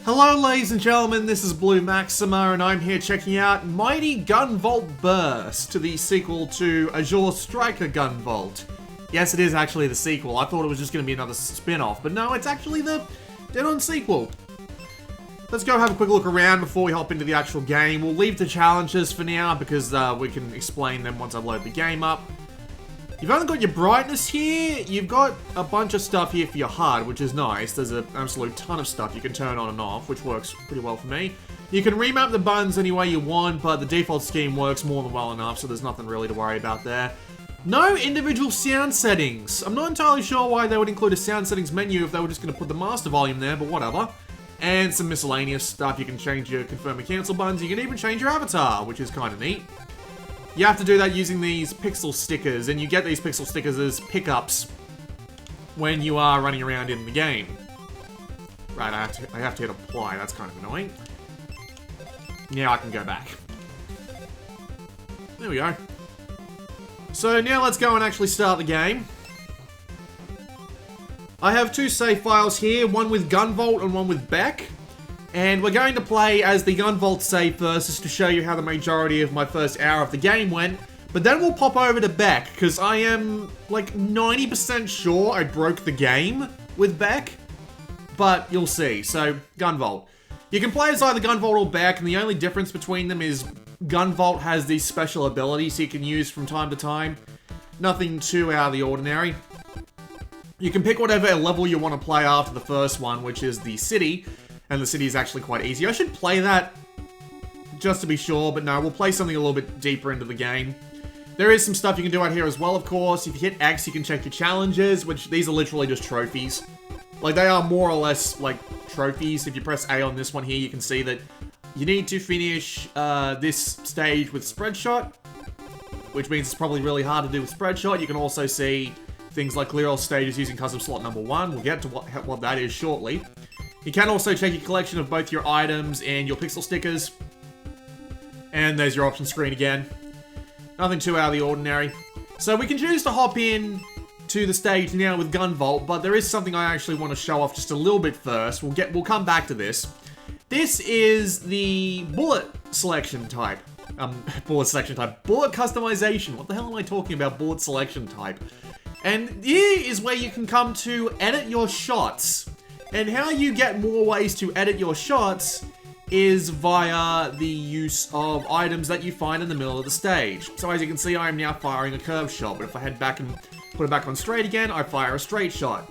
Hello ladies and gentlemen, this is Blue Maxima and I'm here checking out Mighty Gunvolt Burst, to the sequel to Azure Striker Gunvolt. Yes, it is actually the sequel. I thought it was just going to be another spin-off, but no, it's actually the dead-on sequel. Let's go have a quick look around before we hop into the actual game. We'll leave the challenges for now because we can explain them once I load the game up. You've only got your brightness here, you've got a bunch of stuff here for your HUD, which is nice. There's an absolute ton of stuff you can turn on and off, which works pretty well for me. You can remap the buttons any way you want, but the default scheme works more than well enough, so there's nothing really to worry about there. No individual sound settings. I'm not entirely sure why they would include a sound settings menu if they were just going to put the master volume there, but whatever. And some miscellaneous stuff. You can change your confirm and cancel buttons. You can even change your avatar, which is kind of neat. You have to do that using these pixel stickers, and you get these pixel stickers as pickups when you are running around in the game. Right, I have to hit apply, that's kind of annoying. Now I can go back. There we go. So now let's go and actually start the game. I have two save files here, one with Gunvolt and one with Beck. And we're going to play as the Gunvolt save first, just to show you how the majority of my first hour of the game went. But then we'll pop over to Beck, because I am, like, 90% sure I broke the game with Beck. But you'll see. So, Gunvolt. You can play as either Gunvolt or Beck, and the only difference between them is Gunvolt has these special abilities you can use from time to time. Nothing too out of the ordinary. You can pick whatever level you want to play after the first one, which is the city. And the city is actually quite easy. I should play that just to be sure, but no, we'll play something a little bit deeper into the game. There is some stuff you can do out here as well, of course. If you hit X, you can check your challenges, which these are literally just trophies. Like, they are more or less, like, trophies. If you press A on this one here, you can see that you need to finish this stage with spread shot, which means it's probably really hard to do with spread shot. You can also see things like clear all stages using custom slot number 1. We'll get to what that is shortly. You can also check your collection of both your items and your pixel stickers. And there's your option screen again. Nothing too out of the ordinary. So we can choose to hop in to the stage now with Gunvolt, but there is something I actually want to show off just a little bit first. We'll come back to this. This is the bullet selection type. Bullet customization. What the hell am I talking about? Bullet selection type. And here is where you can come to edit your shots. And how you get more ways to edit your shots is via the use of items that you find in the middle of the stage. So as you can see, I am now firing a curved shot, but if I head back and put it back on straight again, I fire a straight shot.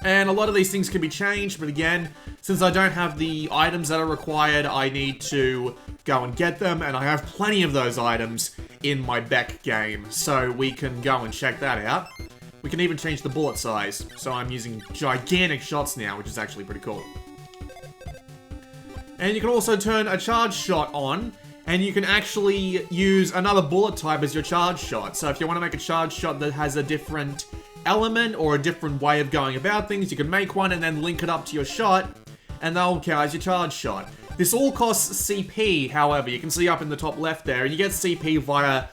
And a lot of these things can be changed, but again, since I don't have the items that are required, I need to go and get them, and I have plenty of those items in my Beck game, so we can go and check that out. We can even change the bullet size, so I'm using gigantic shots now, which is actually pretty cool. And you can also turn a charge shot on, and you can actually use another bullet type as your charge shot. So if you want to make a charge shot that has a different element or a different way of going about things, you can make one and then link it up to your shot, and that'll count as your charge shot. This all costs CP, however, you can see up in the top left there, and you get CP via,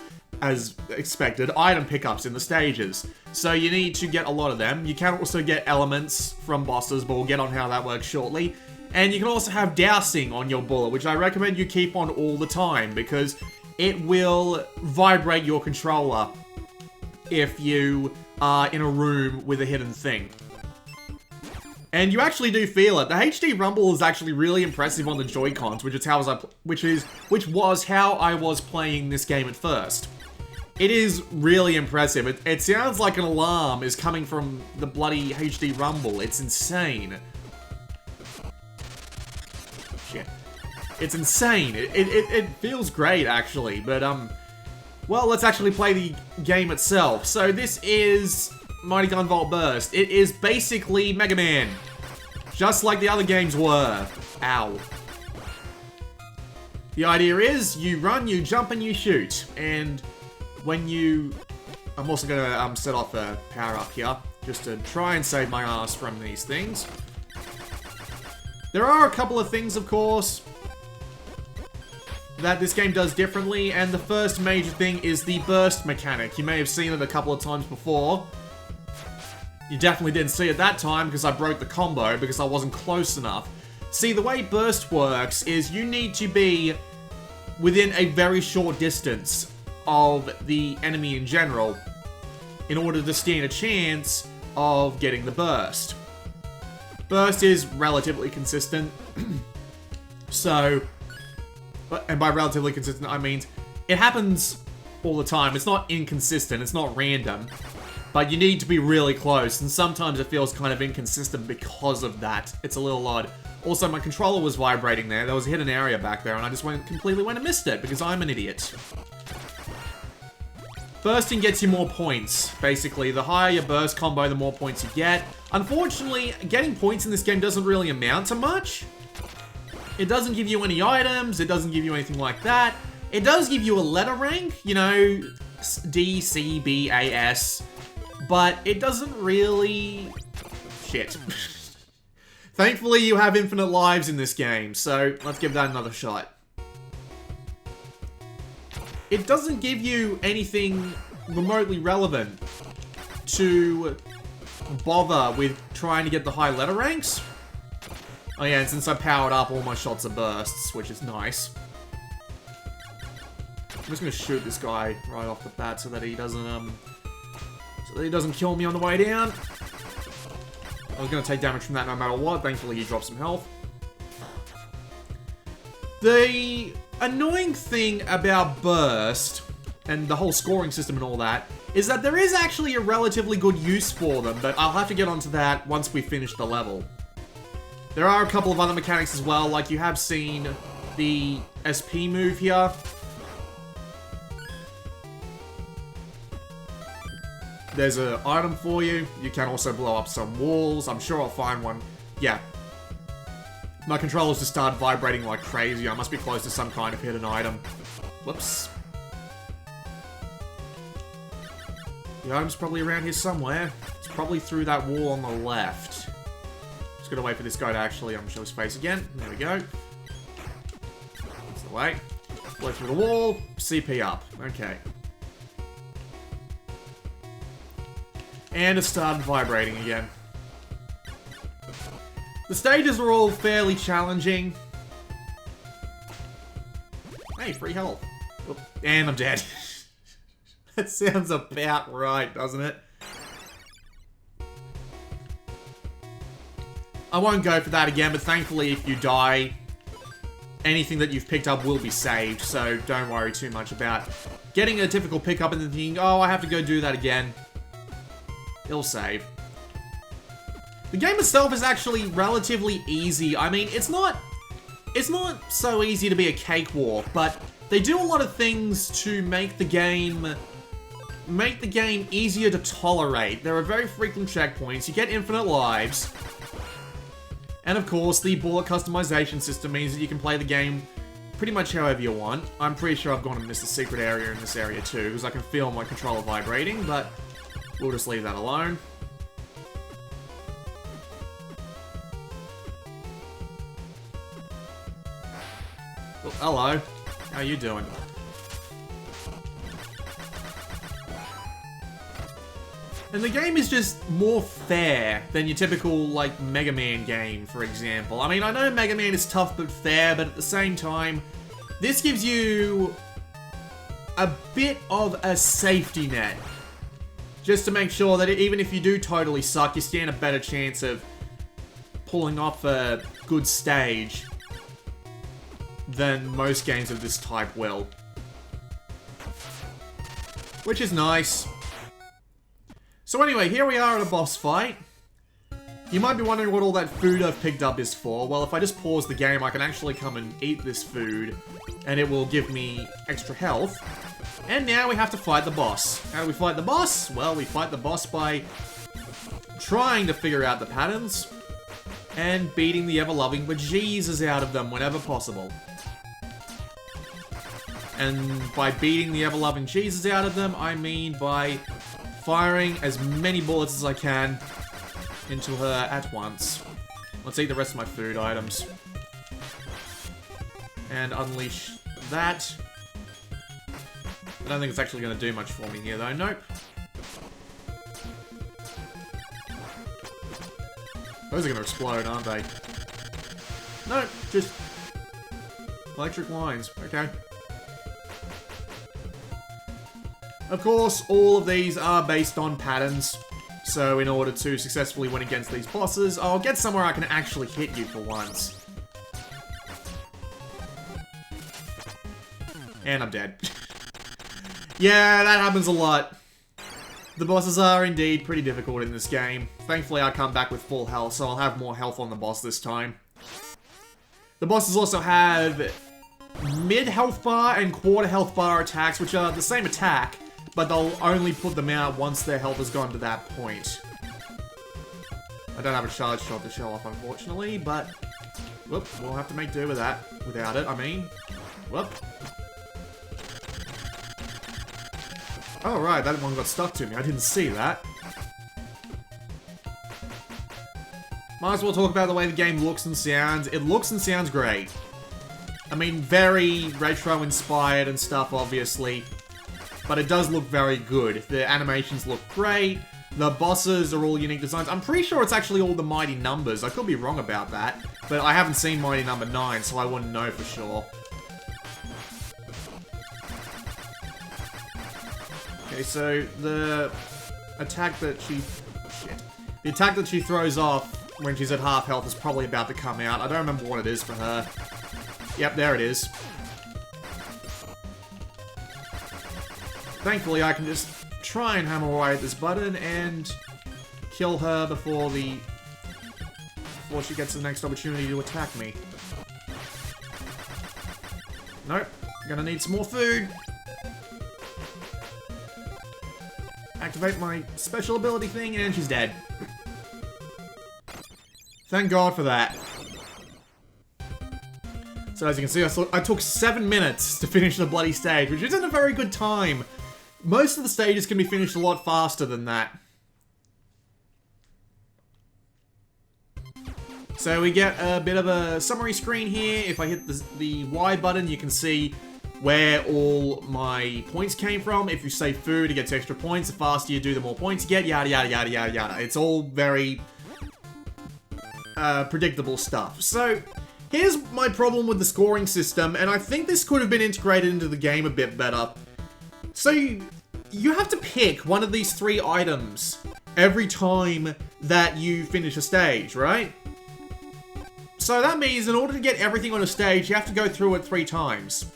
as expected, item pickups in the stages. So you need to get a lot of them. You can also get elements from bosses, but we'll get on how that works shortly. And you can also have dousing on your bullet, which I recommend you keep on all the time, because it will vibrate your controller if you are in a room with a hidden thing. And you actually do feel it. The HD rumble is actually really impressive on the Joy-Cons, which was how I was playing this game at first. It is really impressive. It sounds like an alarm is coming from the bloody HD rumble. It's insane. Shit. It's insane. It feels great, actually. But, well, let's actually play the game itself. So this is Mighty Gunvolt Burst. It is basically Mega Man. Just like the other games were. Ow. The idea is, you run, you jump, and you shoot. And when you... I'm also gonna set off a power up here, just to try and save my ass from these things. There are a couple of things, of course, that this game does differently, and the first major thing is the burst mechanic. You may have seen it a couple of times before. You definitely didn't see it that time because I broke the combo because I wasn't close enough. See, the way burst works is you need to be within a very short distance of the enemy in general in order to stand a chance of getting the burst. Burst is relatively consistent. So, and by relatively consistent, I mean it happens all the time. It's not inconsistent, it's not random. But you need to be really close, and sometimes it feels kind of inconsistent because of that. It's a little odd. Also, my controller was vibrating there. There was a hidden area back there, and I just completely went and missed it, because I'm an idiot. Bursting gets you more points, basically. The higher your burst combo, the more points you get. Unfortunately, getting points in this game doesn't really amount to much. It doesn't give you any items, it doesn't give you anything like that. It does give you a letter rank, you know, D, C, B, A, S. But it doesn't really... Shit. Thankfully, you have infinite lives in this game, so let's give that another shot. It doesn't give you anything remotely relevant to bother with trying to get the high letter ranks. Oh yeah, and since I powered up, all my shots are bursts, which is nice. I'm just gonna shoot this guy right off the bat so that he doesn't, kill me on the way down. I was going to take damage from that no matter what. Thankfully, he dropped some health. The annoying thing about Burst, and the whole scoring system and all that, is that there is actually a relatively good use for them, but I'll have to get onto that once we finish the level. There are a couple of other mechanics as well, like you have seen the SP move here. There's an item for you. You can also blow up some walls. I'm sure I'll find one. Yeah. My controllers just started vibrating like crazy. I must be close to some kind of hidden item. Whoops. The item's probably around here somewhere. It's probably through that wall on the left. Just gotta wait for this guy to actually show his face again. There we go. That's the way. Blow through the wall. CP up. Okay. And it started vibrating again. The stages are all fairly challenging. Hey, free health. Oop, and I'm dead. That sounds about right, doesn't it? I won't go for that again, but thankfully if you die, anything that you've picked up will be saved, so don't worry too much about getting a typical pickup and then thinking, oh, I have to go do that again. It'll save. The game itself is actually relatively easy. I mean, it's not so easy to be a cakewalk, but they do a lot of things to make the game easier to tolerate. There are very frequent checkpoints. You get infinite lives. And of course, the bullet customization system means that you can play the game pretty much however you want. I'm pretty sure I've gone and missed a secret area in this area too, because I can feel my controller vibrating, but we'll just leave that alone. Oh, hello. How you doing? And the game is just more fair than your typical, like, Mega Man game, for example. I mean, I know Mega Man is tough but fair, but at the same time, this gives you a bit of a safety net. Just to make sure that even if you do totally suck, you stand a better chance of pulling off a good stage than most games of this type will. Which is nice. So anyway, here we are at a boss fight. You might be wondering what all that food I've picked up is for. Well, if I just pause the game, I can actually come and eat this food, and it will give me extra health. And now we have to fight the boss. How do we fight the boss? Well, we fight the boss by trying to figure out the patterns and beating the ever-loving bejesus out of them whenever possible. And by beating the ever-loving Jesus out of them, I mean by firing as many bullets as I can into her at once. Let's eat the rest of my food items. And unleash that. I don't think it's actually going to do much for me here, though. Nope. Those are going to explode, aren't they? No, just electric lines. Okay. Of course, all of these are based on patterns. So in order to successfully win against these bosses, I'll get somewhere I can actually hit you for once. And I'm dead. Yeah, that happens a lot. The bosses are indeed pretty difficult in this game. Thankfully, I come back with full health, so I'll have more health on the boss this time. The bosses also have mid-health bar and quarter health bar attacks, which are the same attack, but they'll only put them out once their health has gone to that point. I don't have a charge shot to show off, unfortunately, but... Whoop, we'll have to make do with that. Without it, I mean. Whoop. Oh, right, that one got stuck to me. I didn't see that. Might as well talk about the way the game looks and sounds. It looks and sounds great. I mean, very retro-inspired and stuff, obviously. But it does look very good. The animations look great. The bosses are all unique designs. I'm pretty sure it's actually all the Mighty Numbers. I could be wrong about that. But I haven't seen Mighty Number 9, so I wouldn't know for sure. Okay, so the attack that she... Shit. The attack that she throws off when she's at half health is probably about to come out. I don't remember what it is for her. Yep, there it is. Thankfully, I can just try and hammer away at this button and kill her before she gets the next opportunity to attack me. Nope. Gonna need some more food. Activate my special ability thing, and she's dead. Thank God for that. So as you can see, I took 7 minutes to finish the bloody stage, which isn't a very good time. Most of the stages can be finished a lot faster than that. So we get a bit of a summary screen here. If I hit the Y button, you can see where all my points came from. If you save food, it gets extra points. The faster you do, the more points you get. Yada, yada, yada, yada, yada. It's all very predictable stuff. So here's my problem with the scoring system, and I think this could have been integrated into the game a bit better. So you have to pick one of these 3 items every time that you finish a stage, right? So that means in order to get everything on a stage, you have to go through it 3 times.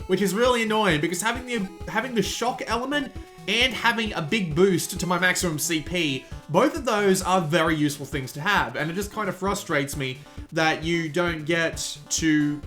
Which is really annoying, because having the shock element and having a big boost to my maximum CP, both of those are very useful things to have. And it just kind of frustrates me that you don't get to,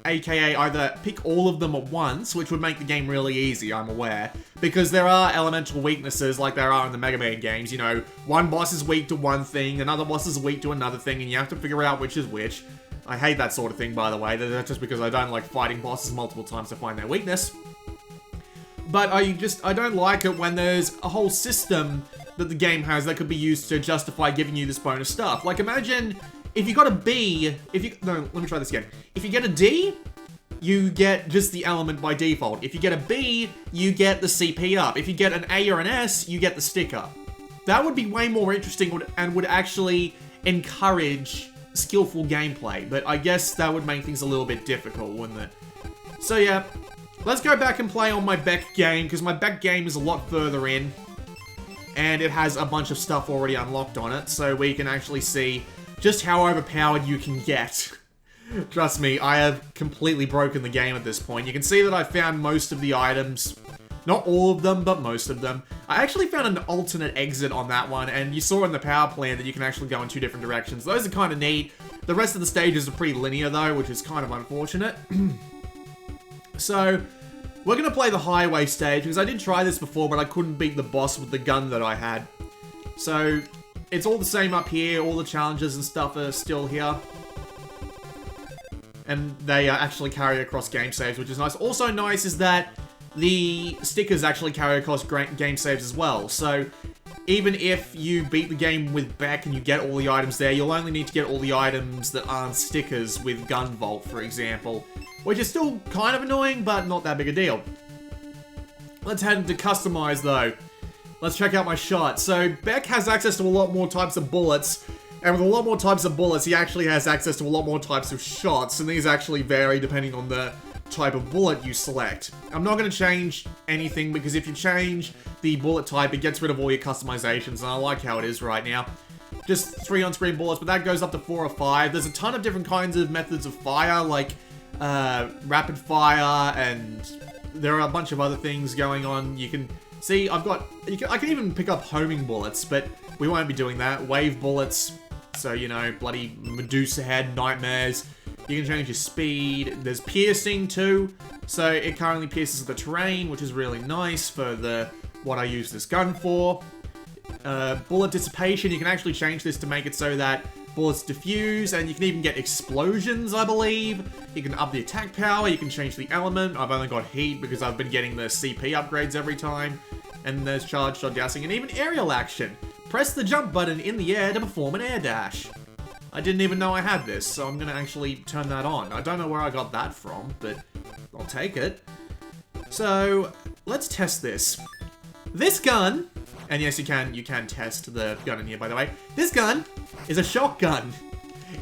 aka either pick all of them at once, which would make the game really easy, I'm aware. Because there are elemental weaknesses like there are in the Mega Man games. You know, one boss is weak to one thing, another boss is weak to another thing, and you have to figure out which is which. I hate that sort of thing, by the way. That's just because I don't like fighting bosses multiple times to find their weakness. But I don't like it when there's a whole system that the game has that could be used to justify giving you this bonus stuff. Like, imagine if you got a B, no, let me try this again. If you get a D, you get just the element by default. If you get a B, you get the CP up. If you get an A or an S, you get the stick up. That would be way more interesting and would actually encourage skillful gameplay, but I guess that would make things a little bit difficult, wouldn't it? So yeah, let's go back and play on my Beck game, because my Beck game is a lot further in, and it has a bunch of stuff already unlocked on it, so we can actually see just how overpowered you can get. Trust me, I have completely broken the game at this point. You can see that I found most of the items. Not all of them, but most of them. I actually found an alternate exit on that one, and you saw in the power plant that you can actually go in 2 different directions. Those are kind of neat. The rest of the stages are pretty linear, though, which is kind of unfortunate. So, we're going to play the highway stage, because I did try this before, but I couldn't beat the boss with the gun that I had. So, it's all the same up here. All the challenges and stuff are still here. And they actually carry across game saves, which is nice. Also nice is that the stickers actually carry across game saves as well. So even if you beat the game with Beck and you get all the items there, you'll only need to get all the items that aren't stickers with Gunvolt, for example. Which is still kind of annoying, but not that big a deal. Let's head into Customize, though. Let's check out my shot. So Beck has access to a lot more types of bullets. And with a lot more types of bullets, he actually has access to a lot more types of shots, and these actually vary depending on the type of bullet you select. I'm not going to change anything, because if you change the bullet type, it gets rid of all your customizations, and I like how it is right now. Just 3 on-screen bullets, but that goes up to 4 or 5. There's a ton of different kinds of methods of fire, like rapid fire, and there are a bunch of other things going on. You can see, I can even pick up homing bullets, but we won't be doing that. Wave bullets, so, you know, bloody Medusa head, nightmares. You can change your speed. There's piercing too, so it currently pierces the terrain, which is really nice for what I use this gun for. Bullet dissipation, you can actually change this to make it so that bullets diffuse, and you can even get explosions, I believe. You can up the attack power, you can change the element. I've only got heat because I've been getting the CP upgrades every time. And there's charge, shot, dousing, and even aerial action. Press the jump button in the air to perform an air dash. I didn't even know I had this, so I'm gonna actually turn that on. I don't know where I got that from, but I'll take it. So, let's test this. This gun, and yes, you can test the gun in here, by the way. This gun is a shotgun.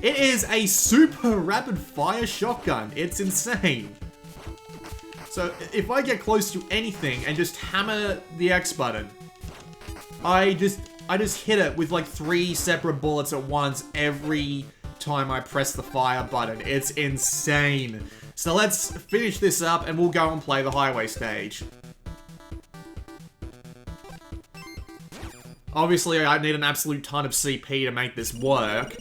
It is a super rapid fire shotgun. It's insane. So, if I get close to anything and just hammer the X button, I just hit it with like 3 separate bullets at once every time I press the fire button. It's insane. So let's finish this up and we'll go and play the highway stage. Obviously, I need an absolute ton of CP to make this work.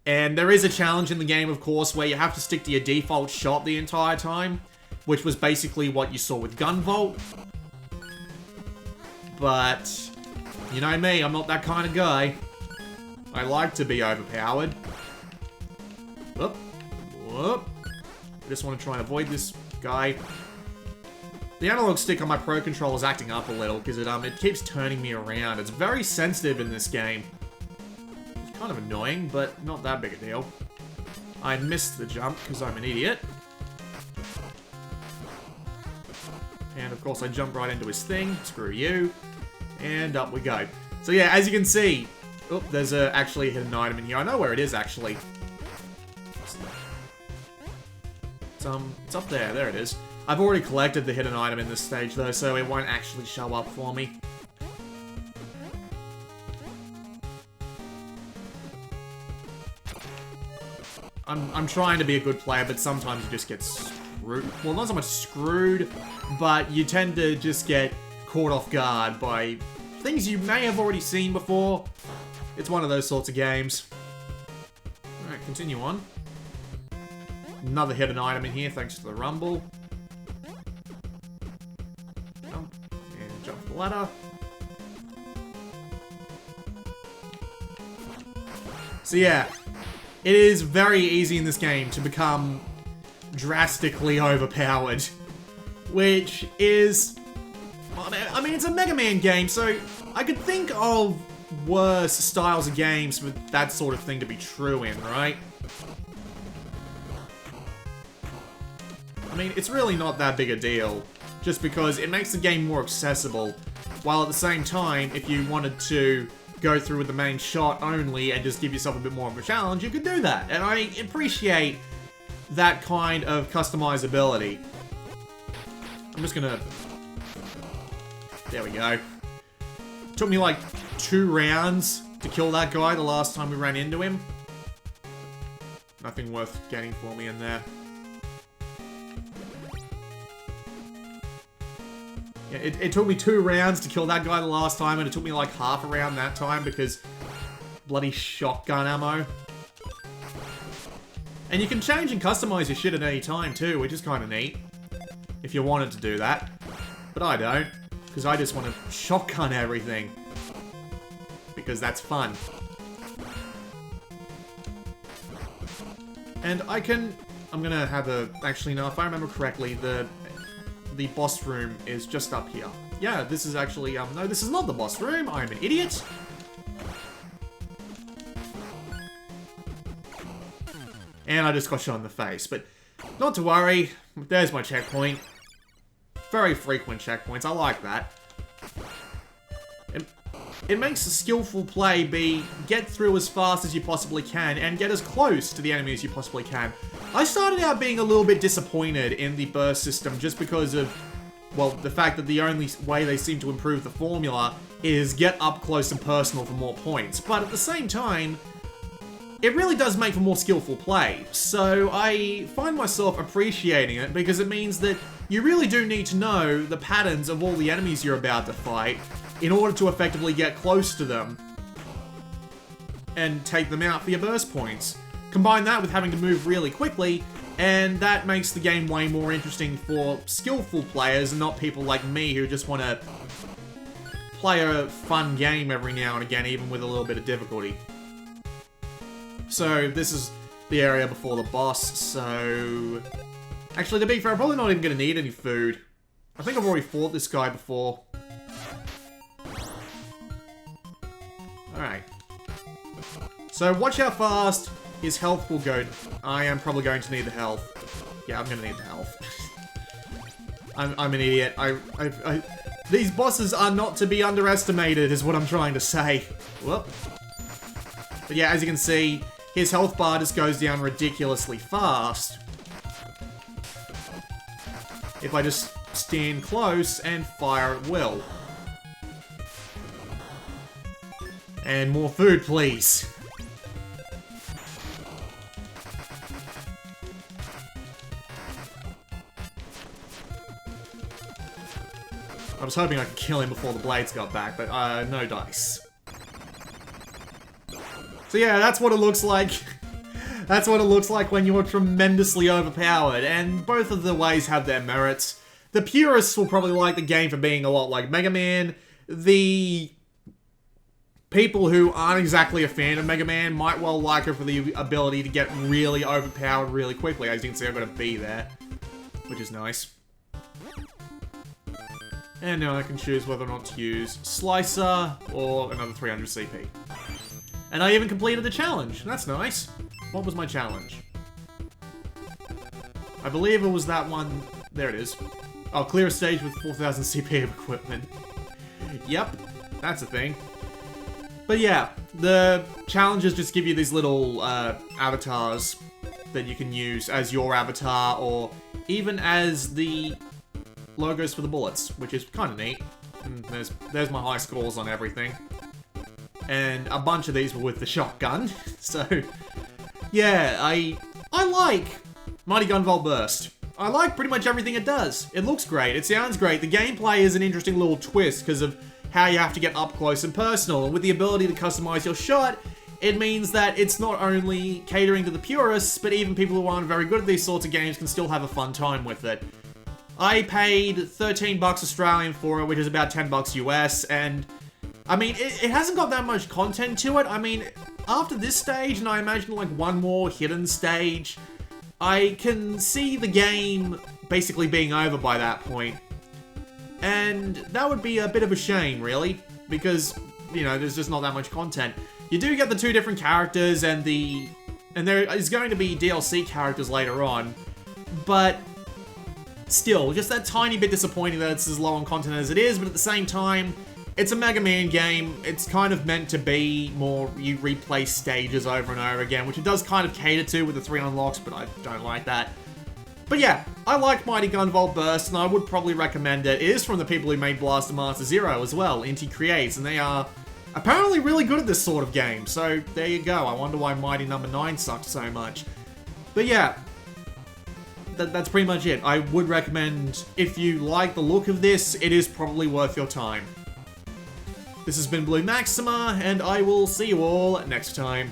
And there is a challenge in the game, of course, where you have to stick to your default shot the entire time, which was basically what you saw with Gunvolt. But you know me, I'm not that kind of guy. I like to be overpowered. Whoop. Whoop. I just want to try and avoid this guy. The analog stick on my Pro Controller is acting up a little because it keeps turning me around. It's very sensitive in this game. It's kind of annoying, but not that big a deal. I missed the jump because I'm an idiot. And of course I jump right into his thing. Screw you. And up we go. So yeah, as you can see, oh, there's actually a hidden item in here. I know where it is, actually. It's up there. There it is. I've already collected the hidden item in this stage, though, so it won't actually show up for me. I'm trying to be a good player, but sometimes you just get screwed. Well, not so much screwed, but you tend to just get caught off guard by things you may have already seen before. It's one of those sorts of games. Alright, continue on. Another hidden item in here, thanks to the rumble. Jump, and jump the ladder. So yeah, it is very easy in this game to become drastically overpowered. Which is... I mean, it's a Mega Man game, so I could think of worse styles of games for that sort of thing to be true in, right? I mean, it's really not that big a deal, just because it makes the game more accessible, while at the same time, if you wanted to go through with the main shot only and just give yourself a bit more of a challenge, you could do that, and I appreciate that kind of customizability. I'm just gonna... There we go. Took me like 2 rounds to kill that guy the last time we ran into him. Nothing worth getting for me in there. Yeah, it took me 2 rounds to kill that guy the last time, and it took me like half a round that time because bloody shotgun ammo. And you can change and customize your shit at any time too, which is kind of neat. If you wanted to do that. But I don't. Because I just want to shotgun everything. Because that's fun. And I'm gonna have a... Actually, no, if I remember correctly, the boss room is just up here. Yeah, this is actually... no, this is not the boss room. I'm an idiot. And I just got shot in the face. But not to worry. There's my checkpoint. Very frequent checkpoints. I like that. it makes skillful play be get through as fast as you possibly can and get as close to the enemy as you possibly can. I started out being a little bit disappointed in the burst system just because of, well, the fact that the only way they seem to improve the formula is get up close and personal for more points. But at the same time, it really does make for more skillful play. So I find myself appreciating it because it means that you really do need to know the patterns of all the enemies you're about to fight in order to effectively get close to them and take them out for your burst points. Combine that with having to move really quickly, and that makes the game way more interesting for skillful players and not people like me who just want to play a fun game every now and again, even with a little bit of difficulty. So this is the area before the boss, so... Actually, to be fair, I'm probably not even going to need any food. I think I've already fought this guy before. Alright. So watch how fast his health will go. I am probably going to need the health. Yeah, I'm going to need the health. I'm an idiot. These bosses are not to be underestimated, is what I'm trying to say. Whoop. But yeah, as you can see, his health bar just goes down ridiculously fast. If I just stand close and fire at will. And more food, please. I was hoping I could kill him before the blades got back, but no dice. So yeah, that's what it looks like. That's what it looks like when you're tremendously overpowered, and both of the ways have their merits. The purists will probably like the game for being a lot like Mega Man. The people who aren't exactly a fan of Mega Man might well like it for the ability to get really overpowered really quickly. As you can see, I've got a B there, which is nice. And now I can choose whether or not to use Slicer or another 300 CP. And I even completed the challenge. That's nice. What was my challenge? I believe it was that one. There it is. Oh, clear a stage with 4,000 CP of equipment. Yep, that's a thing. But yeah, the challenges just give you these little avatars that you can use as your avatar or even as the logos for the bullets, which is kind of neat. And there's my high scores on everything. And a bunch of these were with the shotgun. So, yeah, I like Mighty Gunvolt Burst. I like pretty much everything it does. It looks great, it sounds great. The gameplay is an interesting little twist because of how you have to get up close and personal. And with the ability to customize your shot, it means that it's not only catering to the purists, but even people who aren't very good at these sorts of games can still have a fun time with it. I paid 13 bucks Australian for it, which is about 10 bucks US, and I mean, it hasn't got that much content to it. I mean, after this stage, and I imagine like one more hidden stage, I can see the game basically being over by that point. And that would be a bit of a shame, really, because, you know, there's just not that much content. You do get the two different characters, and there is going to be DLC characters later on, but still, just that tiny bit disappointing that it's as low on content as it is, but at the same time, it's a Mega Man game. It's kind of meant to be more, you replay stages over and over again, which it does kind of cater to with the 3 unlocks, but I don't like that. But yeah, I like Mighty Gunvolt Burst, and I would probably recommend it. It is from the people who made Blaster Master Zero as well, Inti Creates, and they are apparently really good at this sort of game. So there you go. I wonder why Mighty Number 9 sucked so much. But yeah, that's pretty much it. I would recommend, if you like the look of this, it is probably worth your time. This has been Blue Maxima, and I will see you all next time.